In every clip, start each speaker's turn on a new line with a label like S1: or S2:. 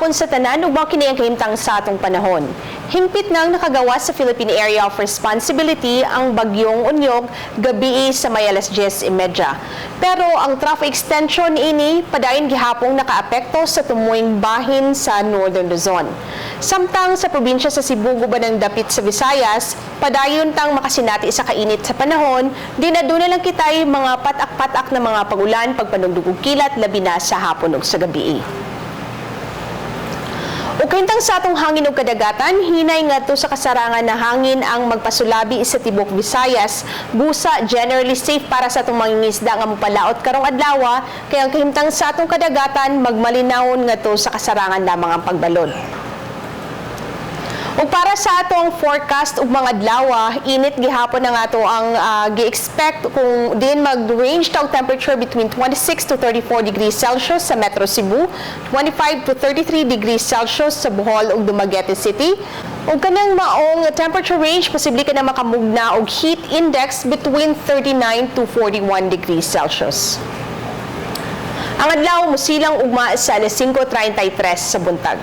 S1: Sa tanan ug mao kini ang kahimtang sa atong panahon. Hingpit nang nakagawa sa Philippine Area of Responsibility ang bagyong Unyog gabi sa may alas 10:30. Pero ang traffic extension ini padayon gihapong nakaapekto sa tumuing bahin sa Northern Luzon. Samtang sa probinsya sa Cebu guban ng dapit sa Visayas, padayon tang makasinati sa kainit sa panahon, dinaduna lang kitay mga patak-patak na mga pagulan pagpanugdug og kilat labi na sa hapon ug sa gabi. Ug kahintang sa atong hangin ug kadagatan, hinay ngadto sa kasarangan na hangin ang magpasulabi sa tibok Visayas. Busa generally safe para sa atong mangingisda nga mopalaot karong adlaw, kaya ang kahimtang sa atong kadagatan magmalinawon ngadto sa kasarangan lamang ang pagbalod. Ug para sa atong forecast ug mga adlaw, init gihapon na ato ang gi-expect kung din mag-range tag temperature between 26 to 34 degrees Celsius sa Metro Cebu, 25 to 33 degrees Celsius sa Bohol ug Dumaguete City. Ug kanang maong temperature range posible ka na makamugna og heat index between 39 to 41 degrees Celsius. Ang adlaw musilang ugma sa alas 5:33 sa buntag.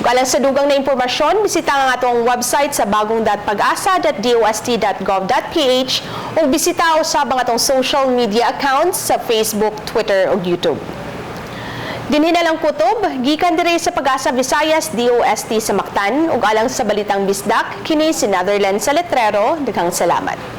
S1: Alang sa dugang na impormasyon, bisita ang atong website sa bagong.pagasa.dost.gov.ph o bisita usab ang atong social media accounts sa Facebook, Twitter ug YouTube. Dinhi na lang kutob, gikan dire sa PAGASA Visayas DOST sa Mactan ug alang sa Balitang Bisdak, kini si Netherlands sa Letrero. Daghang salamat.